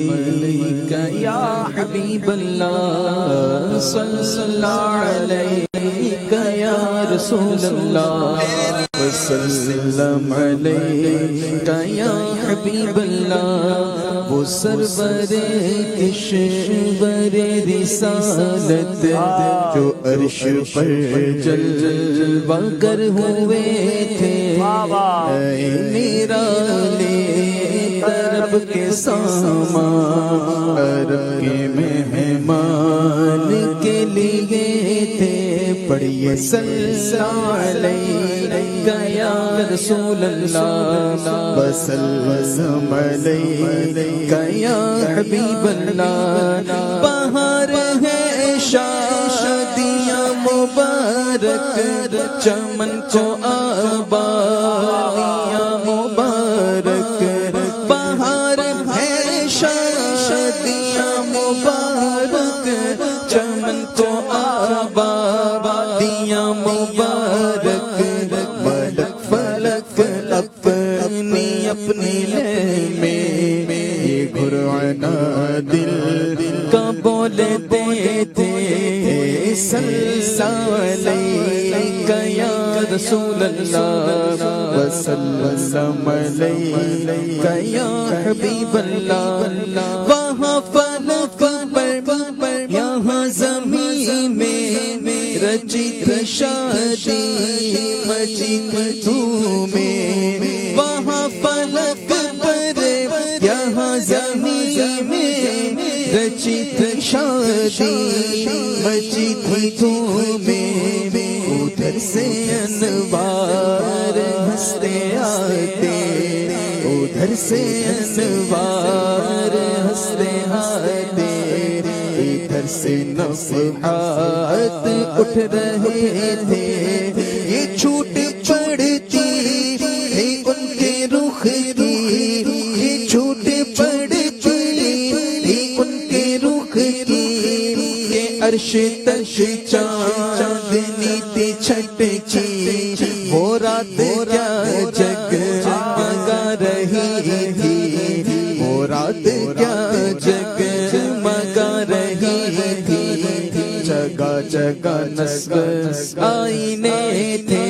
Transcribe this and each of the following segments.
علیک یا حبیب اللہ صلی اللہ علیک یا رسول اللہ وسلم علیک یا حبیب اللہ وہ سرور کشور رسالت جو عرش پر جلوہ گر ہوئے تھے اے میرا عرب کے سامان عرب کے مہمان کے لیے تھے پڑھیے صلی اللہ علیہ یا رسول اللہ وسلم علیہ یا حبیب اللہ بہار ہے شادیاں مبارک چمن کو آبادیاں مبارک بہار ہے شادیاں مبارک چمن کو آبادیاں مبارک ملک فلک اپنی اپنی لے میں یہ گھرانا دل کا بولتے تھے صلی اللہ علیہ یا رسول اللہ وسلم علیہ یا حبیب اللہ وہاں فلک پر یہاں زمین میں رچی تھی شادی مچی تھی دھومیں وہاں فلک پر یہاں زمین میں رچی تھی شادی مچی تھی دھومیں ادھر سے انوار ہنستے آتے ادھر سے انوار ہنستے آتے ادھر سے نفحات اٹھ رہے تھے یہ چھوٹ پڑتی ہے ان کے رخ کی یہ چھوٹ پڑتی ہے ان کے رخ کی کہ عرش تش چاندنی تھی چھٹ کی وہ رات کیا جگمگا رہی تھی وہ رات کیا جگمگا رہی تھی جگہ جگہ نصب آئینے تھے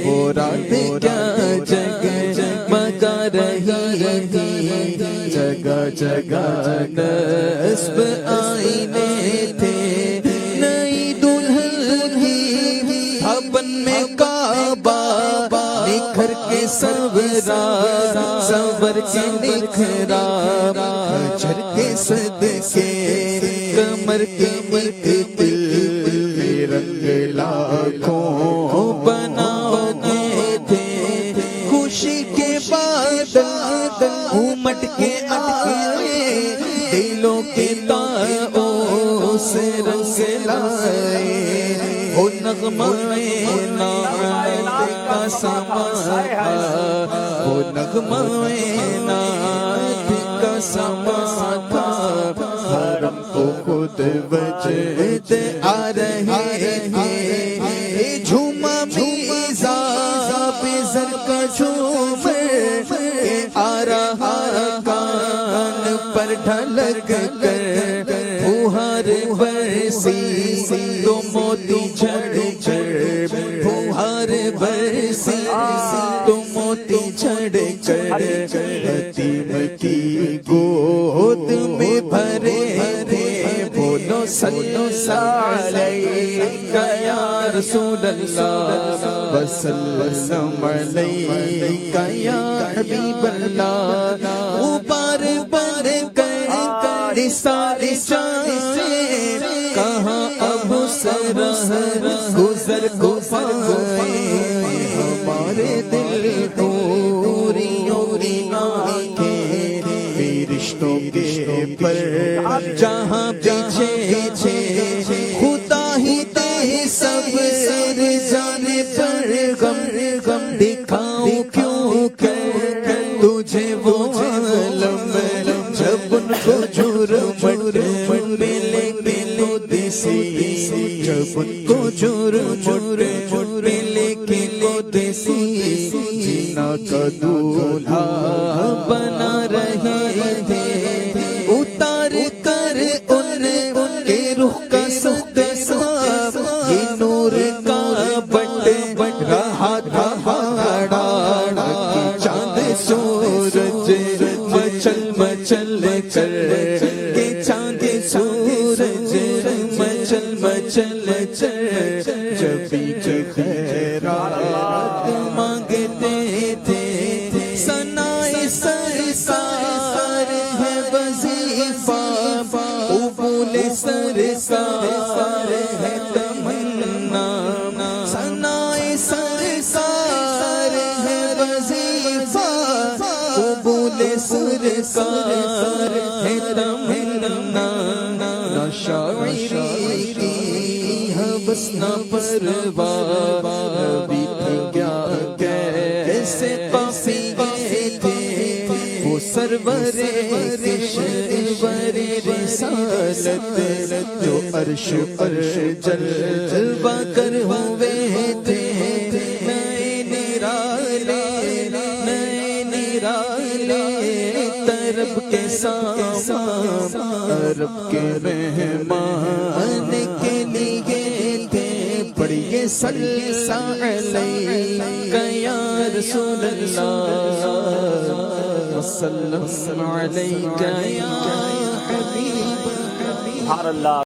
وہ رات کیا جگمگا رہی تھی جگہ جگہ نصب آئینے تھے نئی دلہن تھی بھون میں کعبہ نکھر کے سورا سور کے نکھرا حجر کے صدقے کمر کے دل رنگ لاکھوں بناؤ تھے خوشی کے بادل امٹ کے آئے دلوں کے تاؤں سے رنگ لائے وہ نغمہ نعت کا سما تھا وہ نغمہ نعت کا سما تھا حرم کو خود وجد آ رہے تھے جھوما میزا پہ زر کا جھومر آ رہا کان پر ڈھلک کر پھوہار برسی تو موتی جھڑ جھڑ پھوہار برسی تو موتی جھڑ جھڑ یتیم کی گود میں بھرے تھے بولو صلی اللہ علیہ یا رسول اللہ وسلم علیہ یا حبیب اللہ اوپر بر کر سارے چاہے کہاں اب سر گزر کو پائے ہمارے دل اوریوں کی آنکھیں رشتوں کے پر جہاں پیچھے خدا ہی دے سب سر جانے پر غم دکھاؤں کیوں کر تجھے وہ عالم جب ان کو جرم ملے تو دیسی جب ان کو جرم ملے تو دیسی جینا کا دولہا بنا رہے تھے مچل کر کے چاند سورج مچل مچل چل جب بھی خیرات مانگتے تھے ثنائے سرکار ہے وظیفہ قبول سرکار ہے تمنا ثنائے سرکار ہے وظیفہ قبول سرکار ہے تمنا نہ شاعری کی حوث نہ پرواہ نبی تھے کیا کیسے قافیے تھے وہ سرور کشور رسالت جو عرش جلوہ کر ہوئے تھے نئے نرالے طرب کے سامان عرب کے مہمان کے لیے تھے پڑھیے صلی علیک یا رسول اللہ وسلم علیک یا حبیب اللہ.